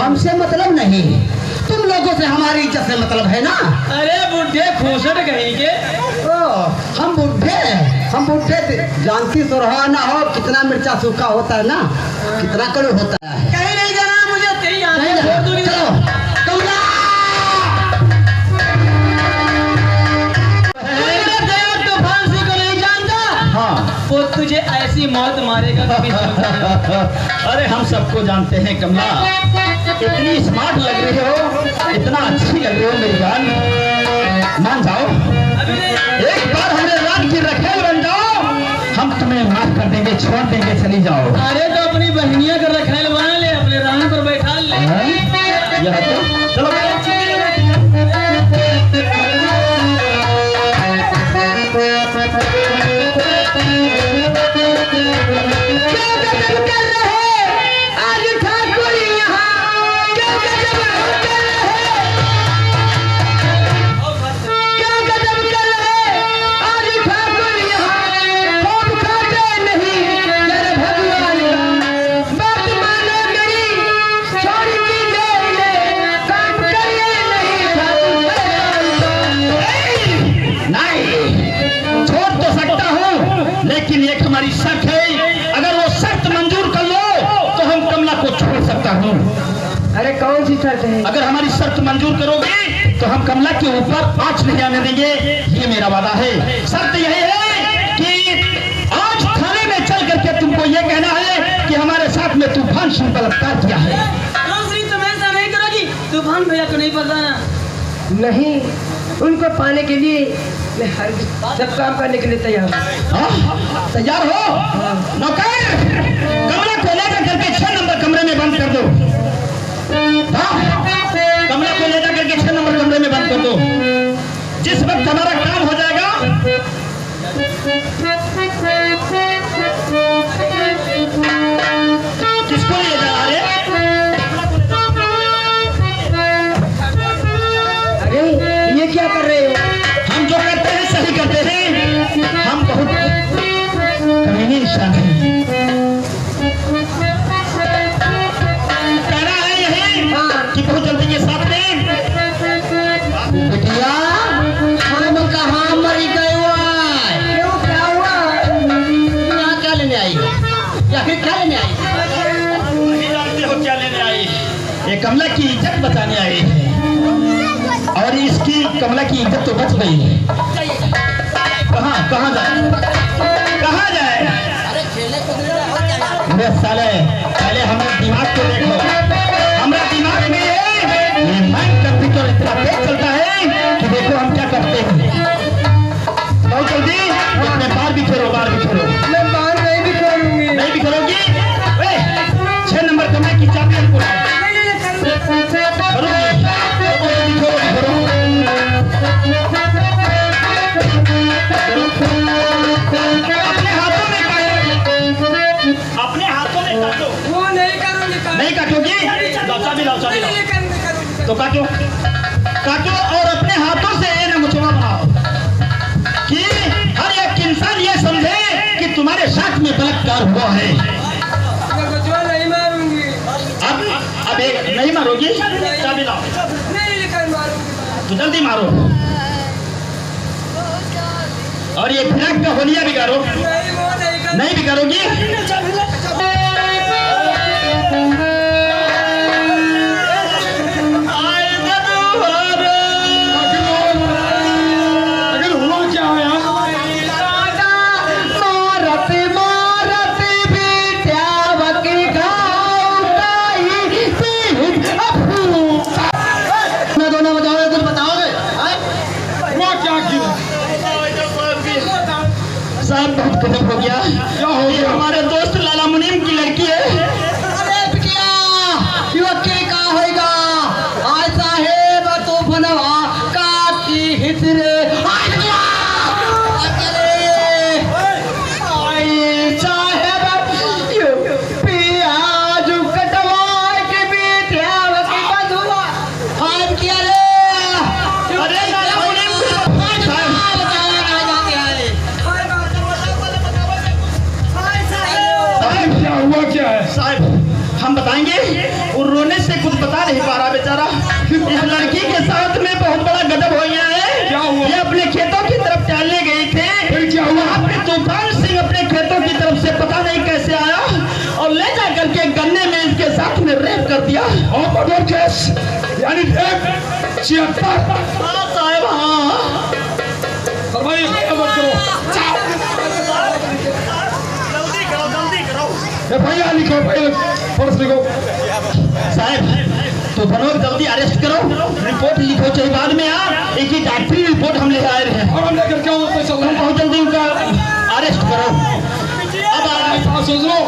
हमसे मतलब नहीं, तुम लोगों से हमारी इज्जत से मतलब है ना। अरे बुढ़े खूसट कहीं के। हम बुढ़े जानती तो रहो ना हो कितना मिर्चा सूखा होता है ना, कितना कड़ू होता है। कहीं नहीं जाना मुझे, तेरी आंखें नहीं फोड़ दूंगी। चलो कमला। तूफान सिंह को नहीं जानता? हाँ वो तुझे ऐसी मौत मारेगा कभी सोचा नहीं। अरे हम सबको जानते हैं कमला, इतनी स्मार्ट लग रही हो, इतना अच्छी लग रही हो मेरी जान। मान जाओ, एक बार हमें रात की रखेल बन जाओ, हम तुम्हें माफ कर देंगे, छोड़ देंगे, चली जाओ। अरे तो अपनी बहनिया कर रखेल बना ले, अपने रान पर बैठा ले। यह तो चलो लेकिन एक हमारी शर्त है, अगर वो शर्त मंजूर कर लो तो हम कमला को छोड़ सकता हूँ। अरे कौन सी शर्त है? अगर हमारी शर्त मंजूर करोगे तो हम कमला के ऊपर आंच नहीं आने देंगे, ये मेरा वादा है। शर्त यही है कि आज थाने में चल करके तुमको ये कहना है कि हमारे साथ में तूफान सिंह बलात्कार किया है। तुम ऐसा नहीं करोगी? तूफान भैया को नहीं पता ना? नहीं, उनको पाने के लिए मैं हर सब काम करने के लिए तैयार हूँ। तैयार हो? नौकर कमला को लेकर करके 6 नंबर कमरे में बंद कर दो। कमला को लेकर करके 6 नंबर कमरे में बंद कर दो। जिस वक्त हमारा काम हो जाएगा, किसको ले जा रहे? अरे ये क्या कर रहे हो? हम जो करते हैं सही करते हैं, हम बहुत कमीने इंसान हैं। कहना है यही कि बहुत जल्दी के साथ में बिटिया हम कहाँ मर गए हुआ है? क्यों, क्या हुआ? यहाँ क्या लेने आई या फिर क्या लेने आई? नहीं जानते हो क्या लेने आई? ये कमला की इज्जत बचाने आई है, और इसकी कमला की इज्जत तो बच गई है। कहाँ जाए? अरे साले, पहले हमारे दिमाग को देखो। हमारा दिमाग में ये माइंड कंप्यूटर इतना तेज चलता है कि देखो हम क्या करते हैं। बहुत जल्दी अपने बाल बिखेरो। मैं बाहर नहीं भी करूँगी। नहीं बिखेरोगी? 6 नंबर कमरे की चाबी हमको लाओ। अपने हाथों में काटो। वो नहीं करूँगी। नहीं काटोगी? चाबी लाओ। तो काटो और अपने हाथों से ये नमुचवा बनाओ कि हर एक इंसान ये समझे कि तुम्हारे साथ में बलात्कार हुआ है। नहीं मारूंगी। अब एक नहीं मारोगी? चाबी लाओ। नहीं मारूंगी। तो जल्दी मारो, और ये फिराक का होलिया बिगाड़ो। नहीं बिगाड़ोगी? साहब बहुत गजब हो गया। हमारे दोस्त लाला नहीं पा रहा बेचारा। इस लड़की के साथ में बहुत बड़ा गजब हो गया है। क्या हुआ? ये अपने खेतों की तरफ टहलने गए थे। फिर क्या हुआ? वहाँ पे तूफान सिंह अपने खेतों की तरफ से पता नहीं कैसे आया और ले जा करके गन्ने में इसके साथ में रेप कर दिया। और मर्डर केस यानी रेप 76। हाँ साहब हाँ। फरमाइए क्या मत करो। एफआईआर लिखो, फर्स्ट लिखो। साहब तो दोनों जल्दी अरेस्ट करो, रिपोर्ट लिखो, चाहे बाद में आ। एक ही डॉक्टरी रिपोर्ट हम ले आए हैं और हम लेकर क्या होता चल रहा है? बहुत जल्दी उनका अरेस्ट करो। अब आप सोच लो।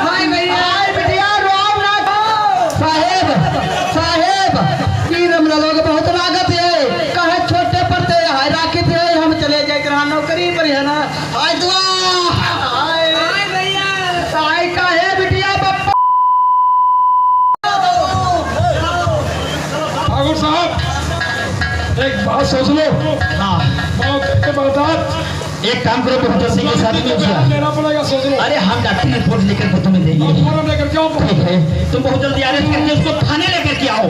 हाय भैया, बिटिया रोम ना साहेब, साहेब की रमला लोग बहुत लागत है। कहे छोटे पड़ते हाय राखी थे, हम चले जाए कहाँ नौकरी पर है ना। हाय दुआ हाय भैया, हाय काहे बिटिया बप्पा। ठाकुर साहब एक बात सोच लो। हाँ मौके के बाद एक काम करो, प्रोफेसर सिंह के साथ में बयान लेना पड़ेगा, सोच लो। अरे हम डॉक्टरी रिपोर्ट लेकर के तुम्हें देंगे। और फॉर्म लेकर क्या हो? ठीक है, तुम बहुत जल्दी अरेस्ट करके उसको थाने लेकर के आओ।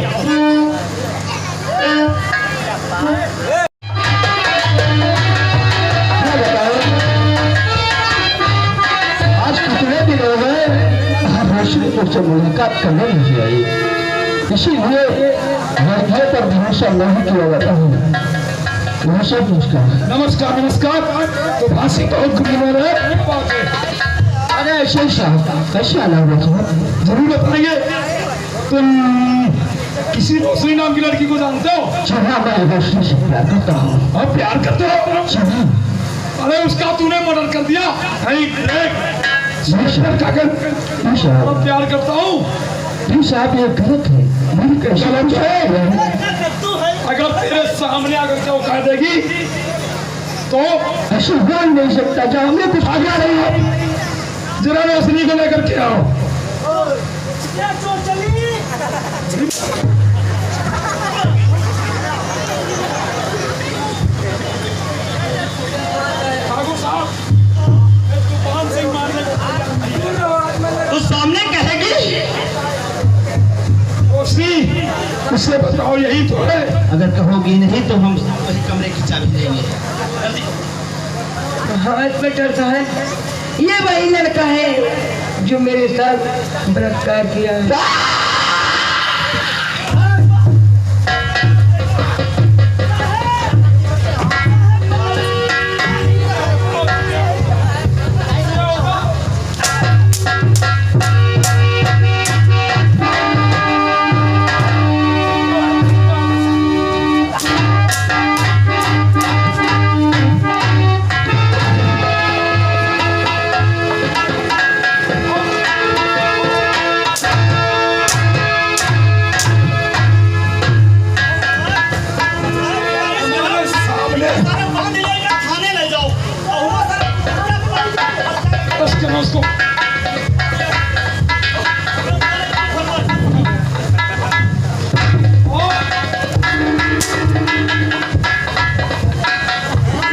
आज कितने दिन हो गए रोशनी मुझसे मुलाकात करने नहीं आई, इसीलिए लड़कियों पर भरोसा नहीं किया जाता है। नमस्कार। नमस्कार नमस्कार। तो फांसी बहुत गुमनाम है। अरे शेख साहब कैसे अलग रखा? जरूर बताइए। तुम किसी रोशनी नाम की लड़की को जानते हो? चला मैं रोशनी से प्यार करता हूँ। और प्यार करते हो? चला अरे उसका तूने मर्डर कर दिया। नहीं साहब, और प्यार करता हूँ। साहब ये गलत है, मेरी कैसे गलत है? अगर तेरे सामने अगर क्या कह देगी तो ऐसे बोल नहीं सकता। जब हमने कुछ किया नहीं है। जरा रोशनी को लेकर के आओ। ठाकुर साहब तूफान सिंह मारने तो सामने कहेगी रोशनी, उससे बताओ यही तो है। अगर कहोगी नहीं तो हम वही कमरे की चाबी देंगे। हाँ इंस्पेक्टर साहब, ये वही लड़का है जो मेरे साथ बलात्कार किया है। उसको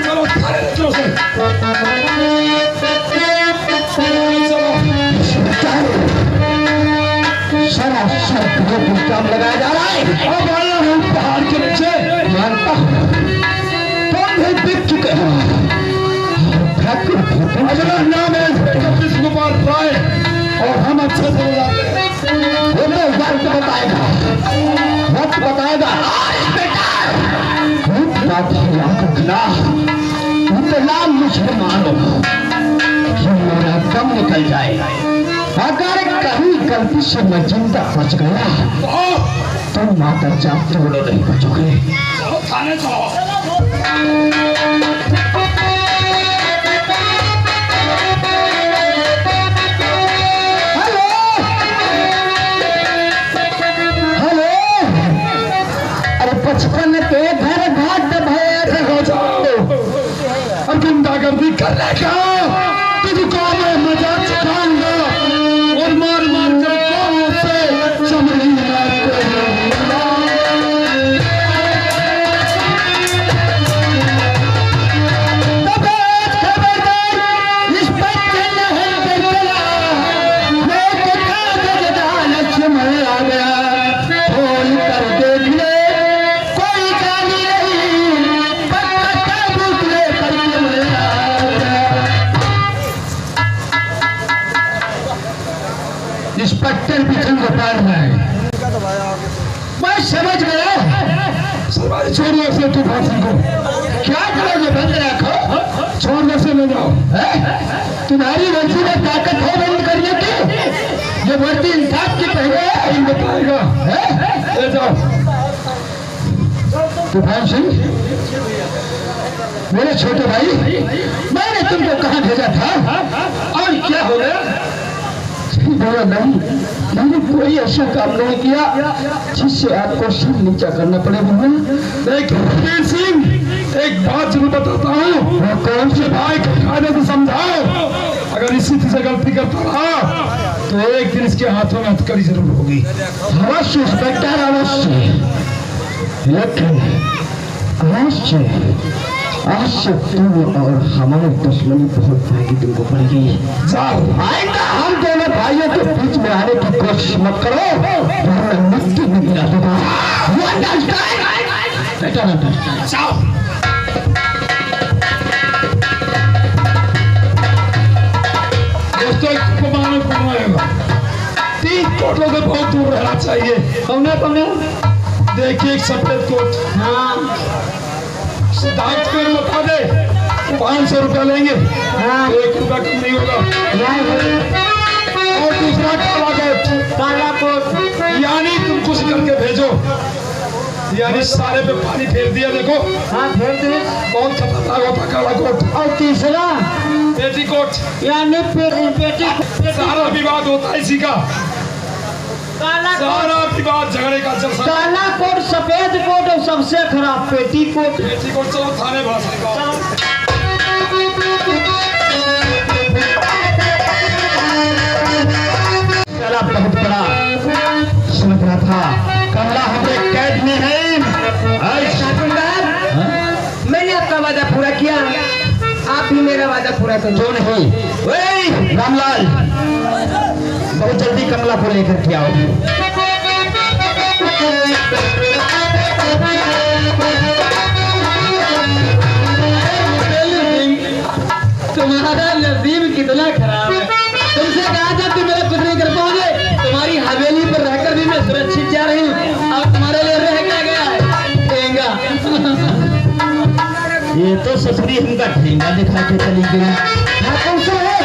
चलो थाने ले चलो सर। सारा सर काम लगाया जा रहा है। अब आया हूँ पहाड़ के नीचे। जानता हूँ तुम भी बिक चुके हो। मेरा नाम है जगदीश गोपाल राय और हम अच्छे से हो जाते हैं। वो तो वक्त बताएगा, वक्त बताएगा। बात याद रखना, इतना मुसलमानों कि मेरा दम निकल जाए। अगर कहीं गलती से मैं जिंदा बच गया तो माता जाते हुए नहीं बचोगे। चलो थाने चलो। बचपन के घर घाट भैर हो जाओ और गुंडागर्दी करने का तुझको मैं मजा सिखाऊंगा और मार मार कर गाँव से चमड़ी मार आ गया। डॉक्टर बिचन गोपाल है। मैं समझ गया। सवारी छोड़ो से तूफान सिंह को। क्या करोगे? बंद रखो। छोड़ने से ले जाओ। तुम्हारी वर्दी में ताकत है बंद करने की? ये वर्दी इंसाफ की पहले इन बताएगा। ले जाओ। तूफान सिंह, मेरे छोटे भाई, मैंने तुमको कहाँ भेजा था और क्या हो गया? बोला नहीं, मैंने कोई ऐसा काम नहीं किया जिससे आपको सिर नीचा करना पड़े। देखिए रणवीर सिंह, एक बात जरूर बताता हूँ, वो कौन से भाई को कायदे से समझाओ। अगर इसी तरह से गलती करता रहा तो एक दिन इसके हाथों में हथकड़ी जरूर होगी। अवश्य इंस्पेक्टर, अवश्य। लेकिन आज से तुम और हमारे दुश्मनी बहुत महंगी तुमको पड़ेगी। जाओ, आएगा। हम दोनों भाइयों के बीच में आने की कोशिश मत करो, वरना मिट्टी में गिरा दूंगा। बेटा ना जाओ। दोस्तों, तुमको मालूम पड़ेगा 3 कोटों से बहुत दूर रहना चाहिए। कौन? देखिए एक सफेद कोट। हाँ सिद्धार्थ को बता दे, 500 रुपया लेंगे। 1 रुपया कम नहीं होगा। और दूसरा काला कोट, यानी तुम कुछ करके भेजो। यानी सारे पे पानी फेर दिया। देखो, हाँ फेर दे। बहुत खतरनाक होता काला कोट। और तीसरा पेटी कोट, यानी पेटी सारा विवाद होता है इसी का। काला सारा विवाद झगड़े का जल। काला कोट, सफेद कोट और सबसे खराब पेटी कोट। पेटी कोट चलो थाने भाषण। चला बहुत बड़ा समझ रहा था। कमला हमारे कैद में है। मैंने आपका वादा पूरा किया, आप भी मेरा वादा पूरा करो। जो नहीं, ओए रामलाल, बहुत जल्दी कमला को लेकर के आओ। तुम्हारा नसीब कितना खराब है। तुमसे कहा था तुम मेरा कुछ नहीं कर पाओगे। तुम्हारी हवेली पर रहकर भी मैं सुरक्षित जा रही हूँ। अब तुम्हारे लिए रह क्या गया है? ठेंगा। ये तो ससुरी हमका ठेंगा दिखा के चली गई। ठाकुर साहब,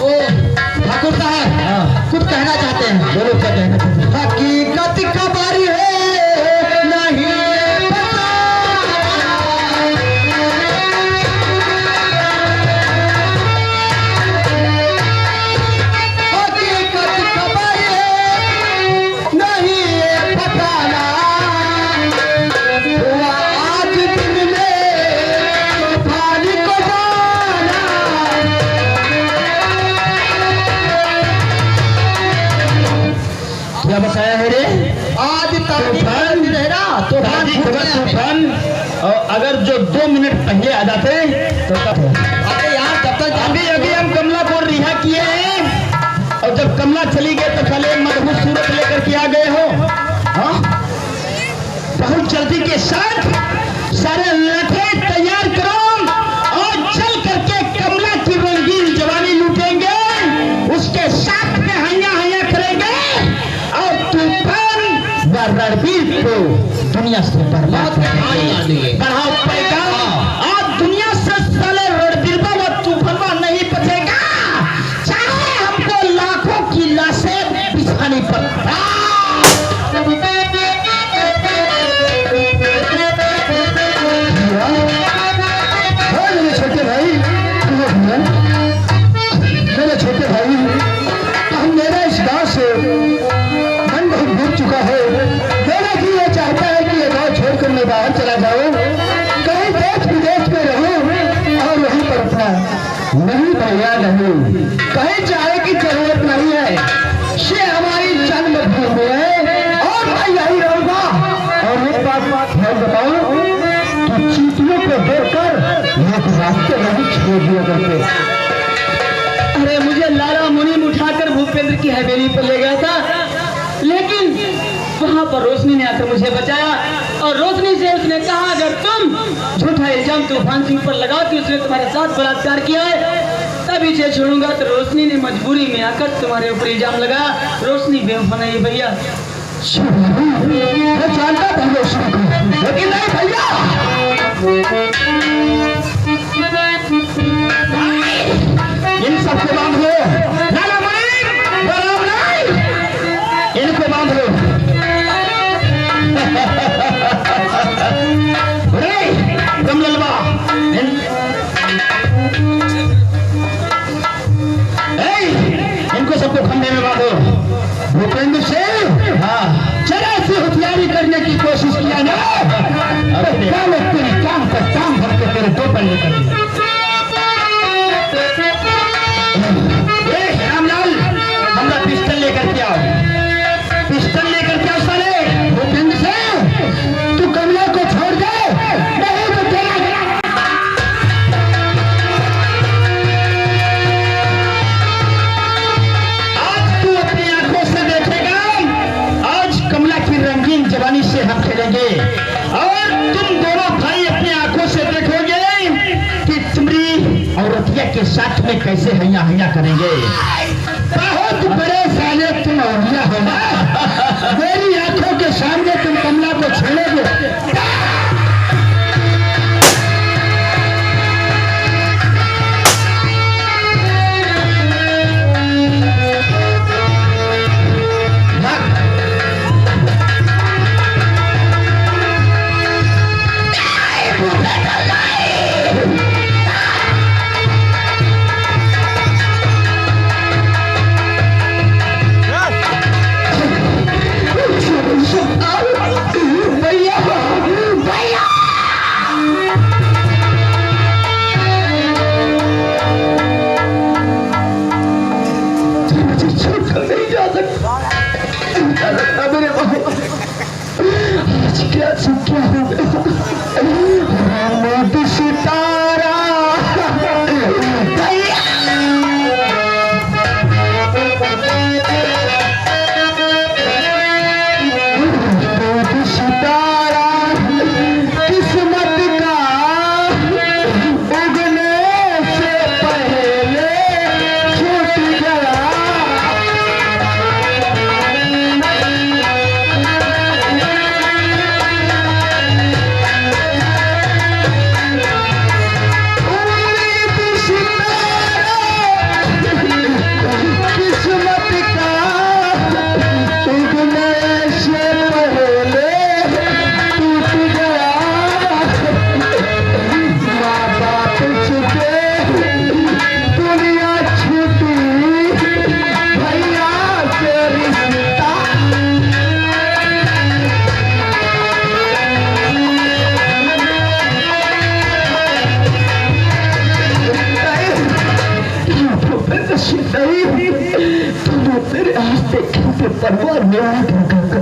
ओ ठाकुर साहब, कुछ कहना चाहते हैं? बोलो, क्या कहना चाहते हैं? हकीकत खबर है नहीं पता। हकीकत खबर है नहीं पता। आज दिन में पानी को जाना। क्या बताया है रे? आज तूफान तूफान। और अगर जो 2 मिनट पहले आ जाते तो अरे यार, तब तक अभी हम कमला को रिहा किए हैं। और जब कमला चली गई तो पहले मधुर सूरत लेकर के आ गए हो। हाँ, बहुत जल्दी के साथ सारे लठे तैयार करो और चल करके कमला की रंगीन जवानी लूटेंगे। उसके साथ में हैया करेंगे और तूफान व रणवीर को दुनिया से बर्बाद करेंगे। बढ़ाओ पैगाम, आज दुनिया से साले रणवीर व तूफान नहीं बचेगा, चाहे हमको लाखों की लाशें बिछानी पड़े। मेरे छोटे भाई, हम मेरा इस गांव से मन बहुत भूल चुका है। मेरा भी ये चाहता है कि ये गांव छोड़कर मैं बाहर चला जाऊं, कहीं देश विदेश में रहूं और वहीं पर अपना नहीं भैया नहीं, कहीं जाने की जरूरत नहीं है। ये हमारी जन्मभूमि है और मैं यही रहूंगा। और एक बात ध्यान बताऊं कि चीटियों को देखकर लोग रास्ते नहीं छोड़ दिया करते। अरे मुझे लाला मुनीम उठाकर भूपेंद्र की हवेली पर ले गया था, लेकिन वहां पर रोशनी ने आकर मुझे बचाया। और रोशनी से उसने कहा, अगर तुम झूठा इल्जाम तूफान सिंह पर लगाओ कि उसने तुम्हारे साथ बलात्कार किया है, अभी से छोड़ूंगा तो रोशनी ने मजबूरी में आकर तुम्हारे ऊपर इल्जाम लगा। रोशनी बेवफा नहीं भैया। मैं जानता था रोशनी को, लेकिन नहीं भैया, इन सबको बांध लो। नाना मालिक, बराबर नहीं, इनको बांध लो। कमललवा, इनको सबको खंडे में बांधो। भूपेंद्र सिंह, हाँ, जरा सी होशियारी करने की कोशिश किया ना, तो क्या लोग तेरे काम पर काम भर के तेरे दो पल्ले कर दिए। रामलाल, हमरा पिस्टल लेकर के आओ, पिस्टल लेकर के आओ साले। भूपेंद्र सिंह, तू कमला को छोड़ दे, नहीं तो तेरा आज तू अपनी आंखों से देखेगा। आज कमला की रंगीन जवानी से हम खेलेंगे और तुम दोनों भाई अपनी आंखों से देखोगे कि तुम्हारी औरतिया के साथ में कैसे हैया हैया करेंगे। बहुत बड़े साले तुम औलिया हो ना, मेरी आंखों के सामने तुम कमला को छेड़ोगे।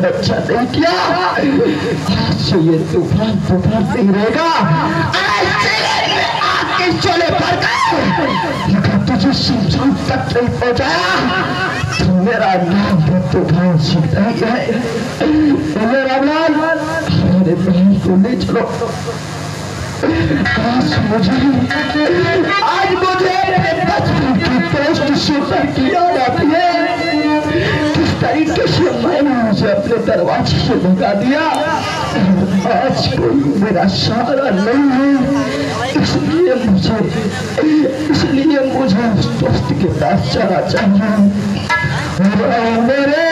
अच्छा नहीं किया, आज से ये तूफान तूफान नहीं रहेगा। आपके चोले पर अगर तुझे शमशान तक नहीं पहुंचाया तो मेरा नाम भी तूफान सिंह नहीं है। रामलाल, हमारे बहन को ले चलो। आज मुझे बचपन की पोस्ट शूटर की याद आती है। किस तरीके से मैंने उसे अपने दरवाजे से भगा दिया। आज कोई मेरा सहारा नहीं है, इसलिए मुझे उस दोस्त के पास जाना चाहिए। मेरे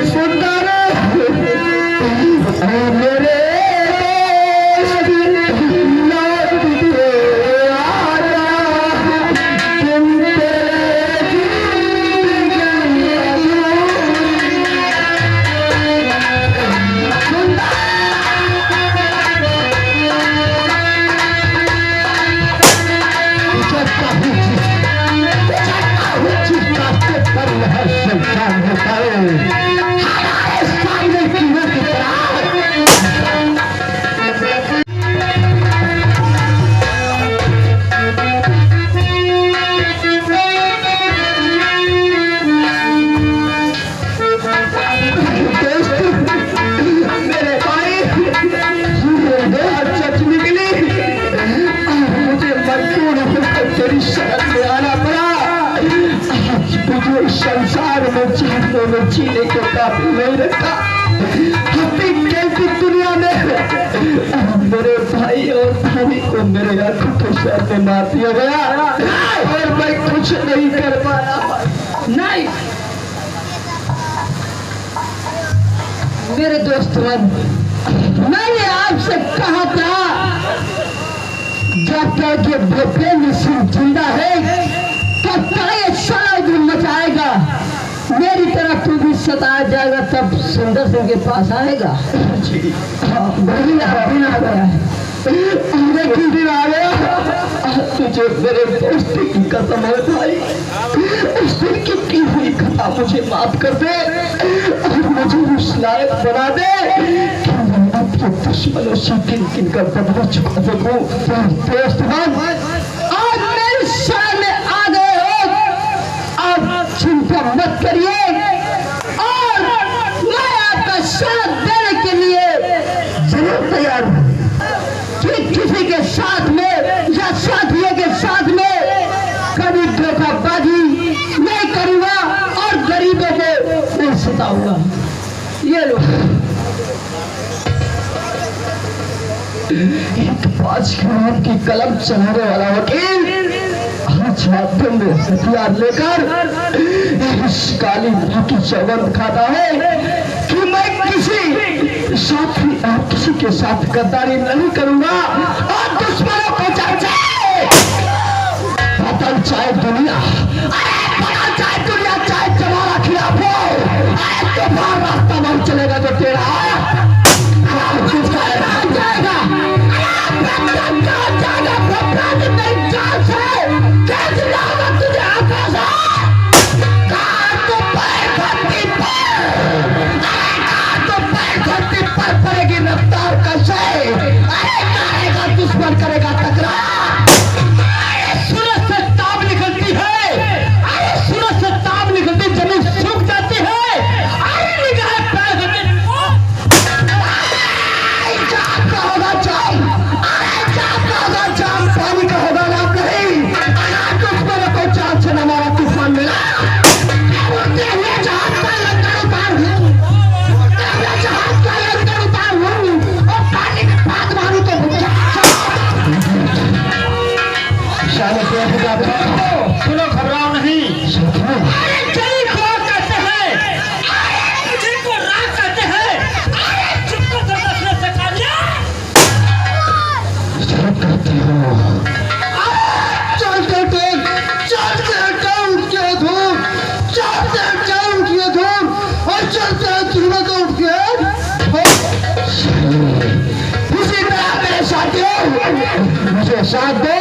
सुंदर मेरे मुझे मुझे जीने के काबिल नहीं रखा। हंसी खेलती दुनिया में मेरे भाई और भाभी को मेरे आंखों के सामने मार दिया गया और मैं कुछ नहीं कर पाया। नहीं मेरे दोस्तों, मैंने आपसे कहा था जब तक ये भूपेंद्र सिंह जिंदा है तब तक ये सारा दिन मचाएगा। मेरी तरफ तू भी सताया जाएगा तब सुंदर सिंह के पास आएगा। वही दिन आ गया है। किस दिन आ गया? तुझे मेरे दोस्ती की कसम है भाई, उस दिन की हुई खता मुझे माफ कर दे और मुझे उस लायक बना दे कि मैं अपने दुश्मनों से किन का बदला चुका सकूं। दोस्त आज मेरे सामने आ गए हो, अब चिंता मत करिए और मैं आपका साथ देने के लिए जरूर तैयार हूँ। किसी के साथ में या साथियों के साथ में कभी धोखाबाजी नहीं करूंगा और गरीबों को नहीं सताऊंगा। ये लो एक 5 ग्राम की कलम चलाने वाला वकील आज हाथों में हथियार लेकर इस काली की सौगंध खाता है कि मैं किसी साथी और किसी के साथ गद्दारी नहीं करूंगा और दुश्मनों को बदल चाहे दुनिया, बदल चाहे दुनिया, चाहे जमाना खिलाफ हो, तुम्हारा रास्ता बन चलेगा जो तेरा दुश्मन करेगा टकरार। सूरज से ताप निकलती है, अरे सूरज से ताप निकलती जमीन सूख जाती है, अरे निगाह पैर जाम का होगा जाम, अरे जाम का होगा जाम, पानी का होगा नाम नहीं। दुश्मनों को चाल से हमारा तूफान मिला सुनो, घबराओ नहीं। कहते हैं मुझे को राग कहते हैं, चुप से कर लिया। करती हो चलते उठके धूप, चलते उठके धूप और चलते धूप को उठके इसी तरह मेरे साथियों मुझे साथ दो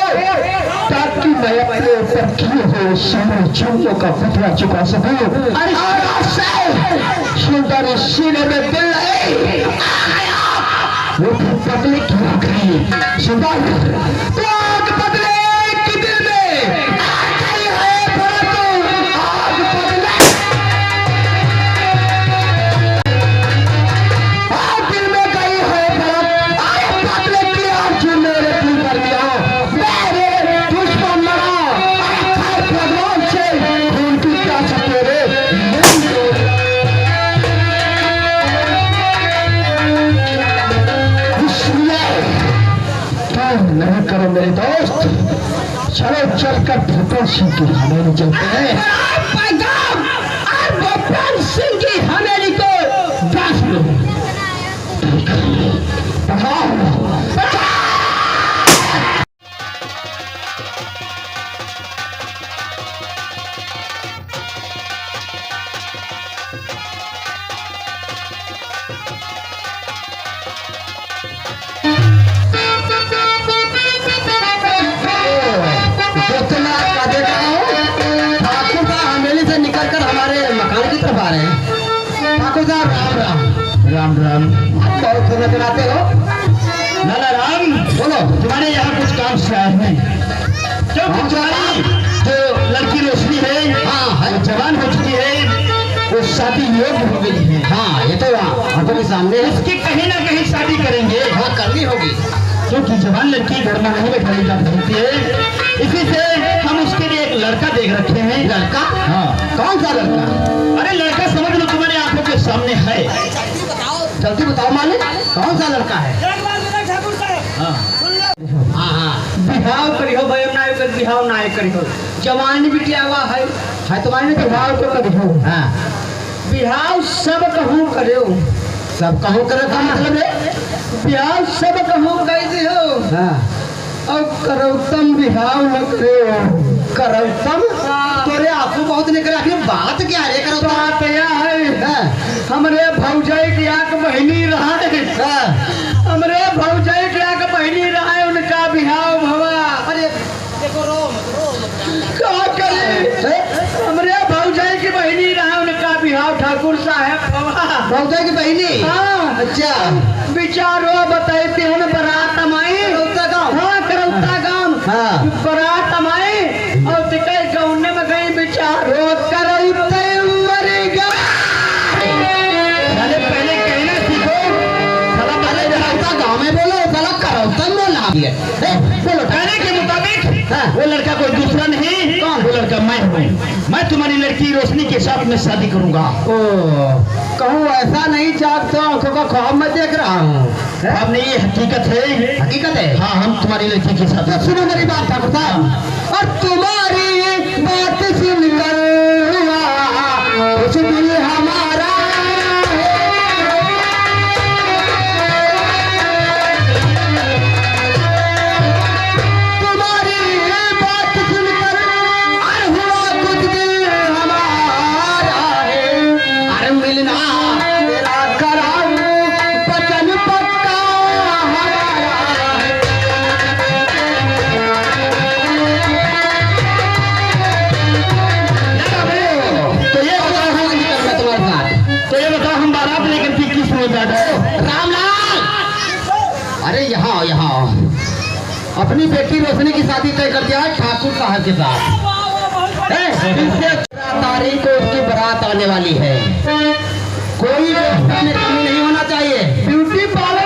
ताकि मैं अपने ऊपर किए हुए सारे जुर्मों का बदला चुका सकूं। सुंदर सीने में दिल नहीं वो बदले की हो गई। सुंदर बदले की दिल में आ गई है, परंतु आग बदले आग दिल में गई है, परंतु बदले की आग जो मेरे दिल पर गया मेरे दुश्मन मरा भगवान से खून की प्यास तेरे नहीं करो मेरे दोस्त। चलो चलकर भूपेंद्र सिंह की हवेली चलते हैं। भूपेंद्र सिंह की हवेली को दास लो। राम राम। आप बहुत नजर आते हो। लाला राम, बोलो। तुम्हारे यहाँ कुछ काम से आए हैं। क्यों तुम्हारी जो लड़की रोशनी है, हाँ, वो जवान हो चुकी है, वो शादी योग्य हो गई है। हाँ, ये तो आंखों के सामने है। इसकी कहीं ना कहीं शादी करेंगे। हाँ, करनी होगी क्योंकि जवान लड़की घर में नहीं बैठाई जा सकती है, इसी से हम उसके लिए एक लड़का देख रखे हैं। लड़का? हाँ। कौन सा लड़का? अरे लड़का समझ लो सामने है। जल्दी बताओ मालिक, कौन सा लड़का है? हाँ हाँ हाँ, बिहाव करियो भयम ना कर, बिहाव ना करियो। जवानी बिटिया हुआ है तुम्हारे ने बिहाव तो करियो। हाँ, बिहाव सब कहूँ करियो। सब कहूँ करे का मतलब है बिहाव सब कहूँ कह दियो। हाँ, और करौतम बिहाव न करियो। करौतम तोरे आपको बहुत निकल आखिर बात क्या है? करौतम बात यह है हमरे भौजाई की आंख बहनी रहा है। हमरे भौजाई की आंख बहनी रहा है, उनका बिहाव भवा। अरे देखो क्या करे? हमरे भौजाई की बहनी रहा है, उनका बिहाव ठाकुर साहब भवा। भौजाई की बहनी? हाँ। अच्छा, विचारो बताते हैं बारात अमाई करौता गाँव। हाँ करौता गाँव। हाँ, बारात अमाई और तिकई गौने में गई विचारो करौते मरेगा। पहले कहना सीखो। साला पहले करौता गाँव में बोलो, साला करौता बोला। बोलो कहने के मुताबिक वो लड़का कोई दूसरा नहीं। कौन? वो लड़का मैं हूँ। मैं तुम्हारी लड़की रोशनी के साथ में शादी करूंगा। ओ, कहूँ ऐसा नहीं चाहता, आंखों का ख्वाब मैं देख रहा हूँ। अब नहीं, ये हकीकत है। हकीकत है। हाँ, हम तुम्हारी लड़की के साथ। तो सुनो मेरी बात ठाकुर साहब, और तुम्हारी बात सुनकर कुछ दिल हमारा तुम्हारी बात सुनकर हुआ कुछ दिल हमारा है। अरे मिलना तेरा कराऊं वचन पक्का हमारा है। तो ये बताओ हम बारात लेकर के किस में बैठे? रामलाल, अरे यहाँ यहाँ अपनी बेटी रोशनी की शादी तय कर दिया है ठाकुर साहब के साथ। 13 तारीख को उसकी बारात आने वाली है। कोई व्यवस्था में कमी नहीं होना चाहिए। Beauty parlour